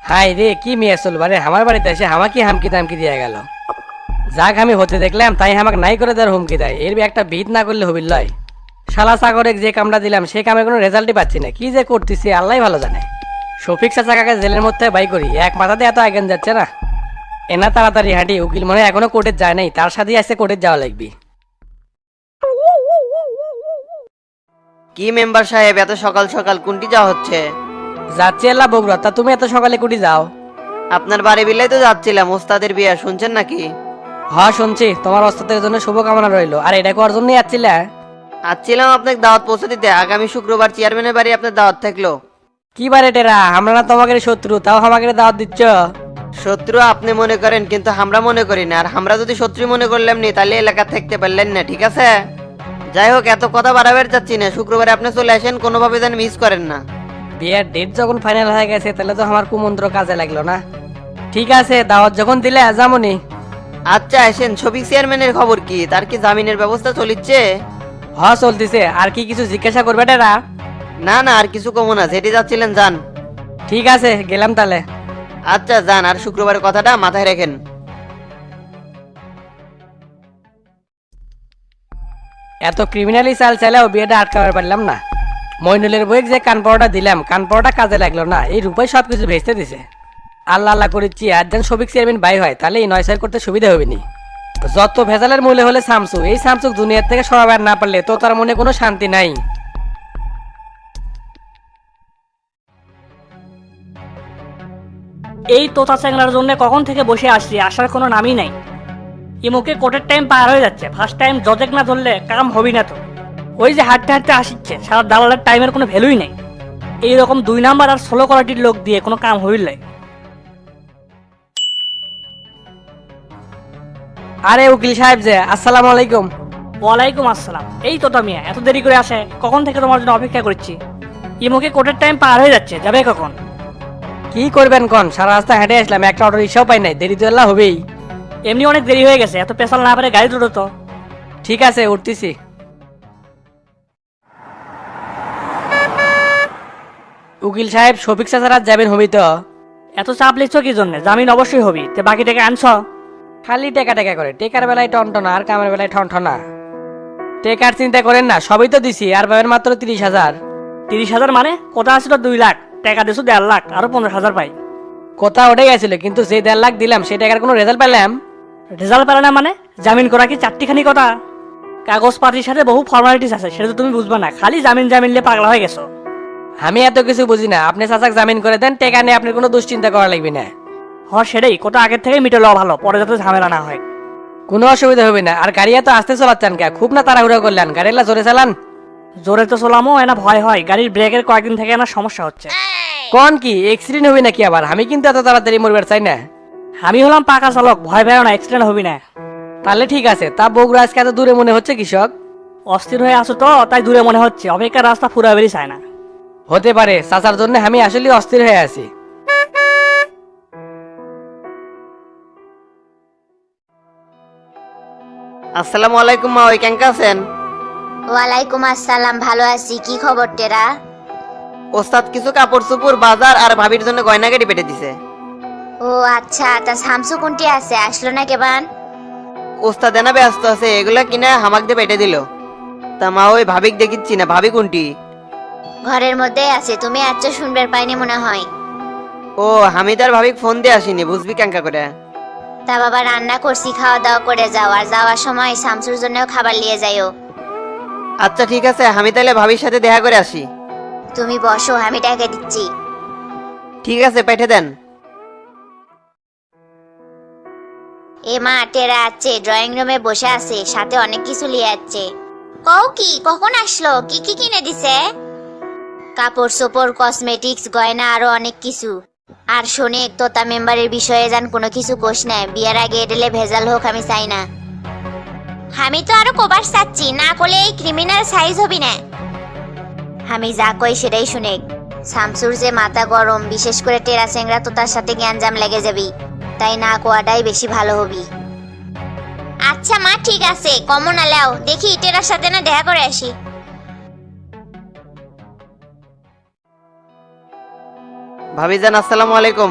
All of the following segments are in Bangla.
হাই রে, কি মেয়ে চল বারে আমার বাড়িতে এসে আমাকে হামকি তামকি দিয়ে গেল। যাক আমি হতে দেখলাম তাই আমাকে নাই করে দেওয়ার হুমকি দেয়, এর একটা ভিত না করলে হবিল লয়। শালা সাগরে যে কামটা দিলাম সে কামের কোনো রেজাল্টই পাচ্ছি না, কি যে করতেছি আল্লাহ ভালো জানে। শফিক চাচাকে জেলের মধ্যে বাই করি, এক মাথাতে এত আগে যাচ্ছে না। এনা তাড়াতাড়ি হাঁটি, উকিল মনে হয় এখনো কোর্টে যায় নাই, তার সাথেই আসছে কোর্টে যাওয়া লাগবে। কি মেম্বার সাহেব, এত সকাল সকাল কোনটি যাওয়া হচ্ছে? যাচ্ছি আল্লাহ বগুড়া, তা তুমি এত সকালে কুটি যাও? আপনার বাড়ি বিলাই তো যাচ্ছিলাম, ওস্তাদের বিয়া শুনছেন নাকি? হ্যাঁ শুনছি, তোমার অস্তাদের জন্য শুভকামনা রইলো। আর এটা করার জন্যই যাচ্ছিলে? আসছিলাম আপনাকে দাওয়াত পৌঁছে দিতে, আগামী শুক্রবার চেয়ারম্যানের বাড়ি আপনার দাওয়াত থাকলো। কি বারে টেরা, আমরা না তোমাকে শত্রু, তাও আমাকে দাওয়াত দিচ্ছ? শত্রু আপনি মনে করেন, কিন্তু আমরা মনে করি না। আর আমরা যদি শত্রু মনে করলাম নি তাহলে এলাকা থাকতে পারলেন না, ঠিক আছে? যাই হোক, এত কথা বাড়াবার চাচ্ছি না, শুক্রবারে আপনি চলে আসেন, কোনোভাবে যেন মিস করেন না। বিয়ের ডেট যখন ফাইনাল হয়ে গেছে তাহলে তো আমার কুমন্ত্র কাজে লাগলো না। ঠিক আছে, দাওয়াত যখন দিলে যামনি। আচ্ছা আসেন। ছবি চেয়ারম্যানের খবর কি? তার কি জামিনের ব্যবস্থা চলিচ্ছে? হ্যাঁ চলতেছে। আর কি কিছু জিজ্ঞাসা করবে টেরা? না না, আর কিছু কমো না, যেটি যাচ্ছিলেন যান। ঠিক আছে, গেলাম তাহলে। আচ্ছা যান, আর শুক্রবারের কথাটা মাথায় রাখেন। এত ক্রিমিনালি চাল চাইলেও বিয়েটা আটকাবার পারলাম না। মইনুলের বইয়ে যে কান পড়াটা দিলাম, কান পড়াটা কাজে লাগলো না, এই রূপাই সবকিছু ভেস্তে দিছে। আল্লাহ আল্লাহ করেছি আর যেন সবিক চেয়ারম্যান বাই হয়, তাহলে এই নয় সাইড করতে সুবিধা হবে নি। যত ভেজালের মূলে হলে সামসুক, এই সামসুক দুনিয়ার থেকে সরাবার না পারলে তো তার মনে কোনো শান্তি নাই। এই তোতা চ্যাংড়ার জন্য কখন থেকে বসে আসছি, আসার কোনো নামই নাই। ইমুকে কোর্টের টাইম পার হয়ে যাচ্ছে, ফার্স্ট টাইম জজেক না ধরলে কাম হবি না তো। ওই যে হাঁটতে হাঁটতে আসিচ্ছে, সারা দালালের টাইমের কোনো ভ্যালুই নেই। এইরকম 2 নাম্বার আর 16 কোয়ালিটির লোক দিয়ে কোনো কাম হইল নাই। আরে উকিল সাহেব যে, আসসালামু আলাইকুম। ওয়ালাইকুম আসসালাম। এই তোতা মিয়া এত দেরি করে আসে, কখন থেকে তোমার জন্য অপেক্ষা করছি। ইমুকে কোর্টের টাইম পার হয়ে যাচ্ছে, যাবে কখন? কি করবেন কোন, সারা রাস্তা হেঁটে আসলাম, একটা অটো রিক্সাও পাই নাই, দেরি তো আল্লাহ হবেই। এমনি অনেক দেরি হয়ে গেছে, এত পেশাল না পারে গাড়ি দুটো তো। ঠিক আছে, উঠতেছি। উকিল সাহেব, শফিক চাচারা যাবেন হবি তো? এত চাপ লিচ্ছ কি জন্য? জামিন অবশ্যই হবি, তে বাকি টাকা আনছ? খালি টেকা টেকা করে, টেকার বেলায় টনটনা আর কামের বেলায় ঠনঠনা। টেকার চিন্তা করেন না, সবই তো দিছি, আর পাবেন মাত্র 30,000। 30,000 মানে? কোথা আসছিল 2 লাখ, টাকা দিছো 1.5 লাখ, আরো 15,000 পাই। কথা ওঠে গেছিল, কিন্তু যে 1.5 লাখ দিলাম সেই টাকার কোনো রেজাল্ট পেলাম? রেজাল্ট পেলে না মানে? জামিন করা কি চারটিখানি কথা? কাগজপাতির সাথে বহু ফর্মালিটিস আছে, সেটা তো তুমি বুঝবা না, খালি জামিন জামিন নিয়ে পাগলা হয়ে গেছো। আমি এত কিছু বুঝি না, আপনি চাচাক জামিন করে দেন, টেকা নিয়ে আপনার কোনো দুশ্চিন্তা করা লাগবে না। সেটাই, কোথা আগের থেকে মিটে লওয়া ভালো, পরে যাতে ঝামেলা না হয়। কোনো অসুবিধা হবে না। আর গাড়ি এত আসতে চলাচ্ছেন কে, খুব না তাড়াহুড়া করলেন, গাড়িলা জোরে চালান। জোরে তো চলামো, এনা ভয় হয়, গাড়ির ব্রেকের কয়েকদিন থেকে এনা সমস্যা হচ্ছে। কোন কি অ্যাক্সিডেন্ট হবে নাকি আবার? আমি কিন্তু এত তাড়াতাড়ি মরবার চাই না। আমি হলাম পাকা চালক, ভয় পেও না, অ্যাক্সিডেন্ট হবি না। তাহলে ঠিক আছে। তা বগুড়া আজকে এত দূরে মনে হচ্ছে কৃষক? অস্থির হয়ে আসো তো, তাই দূরে মনে হচ্ছে, অপেক্ষার রাস্তা ফুরা বেরিয়ে চায় না। হতে পারে, চাচার জন্য আমি আসলে অস্থির হয়ে আছি। আসসালামু আলাইকুম মা, ওই কেঙ্কা আছেন? ওয়ালাইকুম আসসালাম, ভালো আছি। কি খবর টেরা? ওস্তাদ কিছু কাপড় চোপড় বাজার আর ভাবির জন্য গয়নাগাড়ি পেটে দিছে। ও আচ্ছা, তা শামসু কোনটি আছে, আসলো না কেবান? ওস্তাদ এনা ব্যস্ত আছে, এগুলা কিনা হামাক দিয়ে পেটে দিল। তা মা, ওই ভাবিক দেখিচ্ছি না, ভাবি কোনটি? ঘরের মধ্যেই আছে, তুমি আচ্ছা শুনবার পাইনি মনে হয়। ও, আমি তার ভাবিক ফোন দিয়ে আসিনি, বুঝবি কেঙ্কা করে। তা বাবা রান্না করছি, খাওয়া দাওয়া করে যাও, আর যাওয়ার সময় শামসুর জন্যও খাবার নিয়ে যাইও। আচ্ছা ঠিক আছে, আমি তাহলে ভাবির সাথে দেখা করে আসি। তুমি বসো, আমি টাকা দিচ্ছি। ঠিক আছে, পেঠে দেন। এ মা, টেরা আছে, ড্রয়িং রুমে বসে আছে, সাথে অনেক কিছু নিয়ে যাচ্ছে। কও কি, কখন আসলো, কি কি কিনে দিছে? কাপড় চোপড়, কসমেটিক্স, গয়না, আরো অনেক কিছু। আর শোনে, তোতা মেম্বারের বিষয়ে যান কোনো কিছু কোষ নাই, বিয়ের আগে এডেলে ভেজাল হোক আমি চাই না। আমি তো আরো কবার চাচ্ছি, না করলে এই ক্রিমিনাল সাইজ হবি না। আমি যা কই সেটাই শুনে। শামসুর যে মাথা গরম, বিশেষ করে টেরা চেংরা, তো তার সাথে জ্ঞানজাম লেগে যাবি, তাই না কোয়াটাই বেশি ভালো হবি। আচ্ছা মা, ঠিক আছে, কমন আলাও, দেখি টেরার সাথে না দেখা করে আসি। ভাবি যান, আসসালামু আলাইকুম।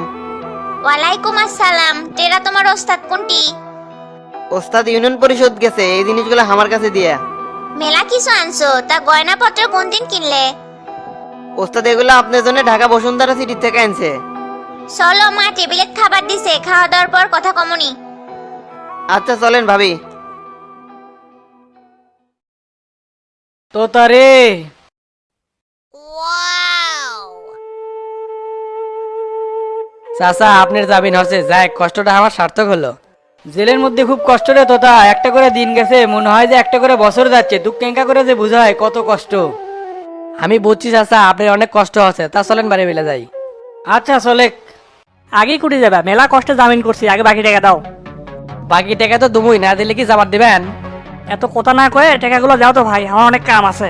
ওয়ালাইকুম আসসালাম। টেরা তোমার ওস্তাদ কোনটি? ওস্তাদ ইউনিয়ন পরিষদ গেছে, এই জিনিসগুলো আমার কাছে দিয়া। মেলা কিছু আনছো, তা গয়নাপত্র কোন দিন কিনলে? ওস্তাদ এগুলো আপনার জন্য ঢাকা বসুন্ধরা সিটি থেকে আনছে। চলো, মা টেবিলে খাবার দিছে, খাওয়া দাওয়ার পর কথা কমনি। আচ্ছা চলেন ভাবি। তোতা রে, চাচা আপনার জামিন হচ্ছে, যাই কষ্টটা আমার সার্থক হলো। জেলের মধ্যে খুব কষ্ট রে তোতা। একটা করে দিন গেছে, মনে হয় যে একটা করে বছর যাচ্ছে। দুঃখ কেঙ্কা করে যে বুঝায় কত কষ্ট। আমি বুঝছি চাচা আপনার অনেক কষ্ট হচ্ছে, তা চলেন বাড়ি মিলে যাই। আচ্ছা চলে। আগে কুটি যাবে, মেলা কষ্টে জামিন করছি, আগে বাকি টাকা দাও। বাকি টাকা তো দুমুই, না দিলে কি জামার দিবেন? এত কথা না কয়ে টাকাগুলো দাও তো ভাই, আমার অনেক কাম আছে।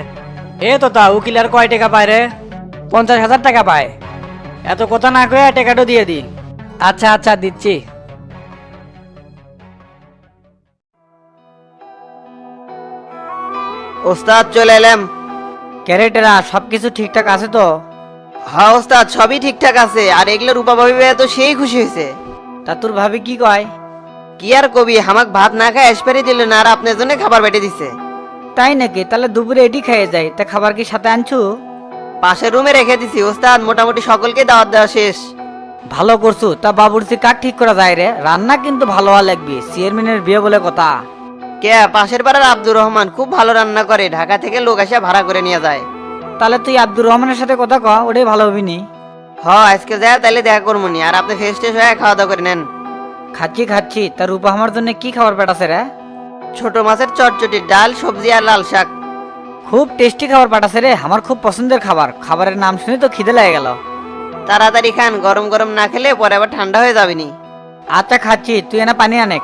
এ তোতা, উকিল আর কয় টাকা পায় রে? 50,000 টাকা পায়। এত কথা না কয়ে টাকাটা দিয়ে দি। আচ্ছা আচ্ছা দিচ্ছি। ওস্তাদ চলে এলাম। ক্যারেটেরা সবকিছু ঠিকঠাক আছে তো? হ্যাঁ ওস্তাদ সবই ঠিকঠাক আছে, আর এগুলো রূপা ভাবি তো সেই খুশি হয়েছে। তা তোর ভাবি কি কয়? কি আর কবি, হামাক ভাত না খায় এসপারি দিল না, আর আপনার জন্য খাবার বেটে দিছে। তাই নাকি? তাহলে দুপুরে এটি খেয়ে যাই। তা খাবার কি সাথে আনছু? পাশের রুমে রেখে দিছি ওস্তাদ, মোটামুটি সকলকে দাওয়াত দেওয়া শেষ। ভালো করছু। তা বাবুর্চি কাঠ ঠিক করা যায় রে? রান্না কিন্তু ভালো হওয়া লাগবে, চেয়ারম্যানের বিয়ে বলে কথা। কে? পাশের পাড়ার আব্দুর রহমান খুব ভালো রান্না করে, ঢাকা থেকে লোক এসে ভাড়া করে নিয়ে যায়। তাহলে তুই আব্দুর রহমানের সাথে কথা ক, ওটাই ভালো হবি নি। আজকে যায় তাহলে দেখা করবো নি, আর আপনি ফ্রেশ ট্রেশ হয়ে খাওয়া দাওয়া করে নেন। খাচ্ছি খাচ্ছি। তা রূপা আমার জন্য কি খাবার পাঠাছে রে? ছোট মাছের চটচটি, ডাল, সবজি আর লাল শাক। খুব টেস্টি খাবার পাঠাছে রে, আমার খুব পছন্দের খাবার। খাবারের নাম শুনে তো খিদে লেগে গেল। তাড়াতাড়ি খান, গরম গরম না খেলে পরে আবার ঠান্ডা হয়ে যাবেনি। আচ্ছা খাচ্ছি, তুই এনে পানি আনেক।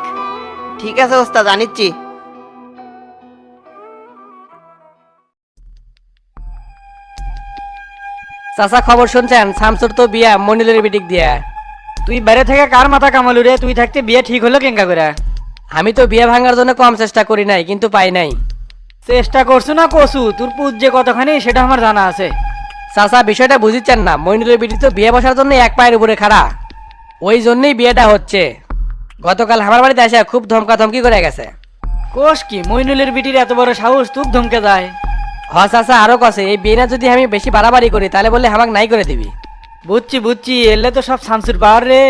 ঠিক আছে ওস্তাদ, আনিচ্ছি। চাচা খবর শুনছেন? শামসুর তো বিয়া মনিলের বিটিক দিয়া। তুই বাইরে থেকে কার মাথা কামালু রে? তুই থাকতে বিয়ে ঠিক হলো কেঙ্কা করে? আমি তো বিয়ে ভাঙার জন্য কম চেষ্টা করি নাই, কিন্তু পাই নাই। চেষ্টা করছু না কসু? তোর পুজ যে কতখানি সেটা আমার জানা আছে। চাচা বিষয়টা বুঝিচ্ছেন না, মইনুলের বিটি তো বিয়ে বসার জন্য এক পায়ের উপরে খাড়া, ওই জন্যই বিয়েটা হচ্ছে। গতকাল আমার বাড়িতে এসে খুব ধমকা ধমকি করে গেছে। কোষ কি মইনুলের বিটির এত বড় সাহস? তুই ধমকে যায়। চাচা আরো কছে, এই বিয়েটা যদি আমি বেশি বাড়াবাড়ি করি তাহলে বলে আমাকে নাই করে দিবি। বুঝছি বুঝছি, এলে তো সব শামসুর পাওয়ার রে।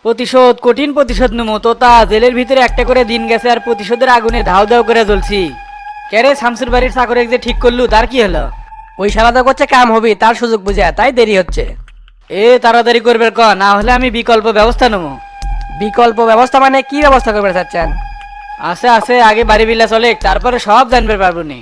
প্রতিশোধ, কঠিন প্রতিশোধ নেবো। তোতা জেলের ভিতরে একটা করে দিন গেছে, আর প্রতিশোধের আগুনে ধাও ধাও করে জ্বলছি। কেরে শামসুর বাড়ির চাকরে যে ঠিক করলু, তার কি হলো? ওই শালা তো করছে কাম হবি, তার সুযোগ বুঝে, তাই দেরি হচ্ছে। তাড়াতাড়ি করবে ক, না হলে আমি বিকল্প ব্যবস্থা নেবো। বিকল্প ব্যবস্থা মানে কি ব্যবস্থা করবে চাচ্ছেন? আছে আছে, আগে বাড়ি বিলা চলে, তারপরে সব জানবে পারবো নি।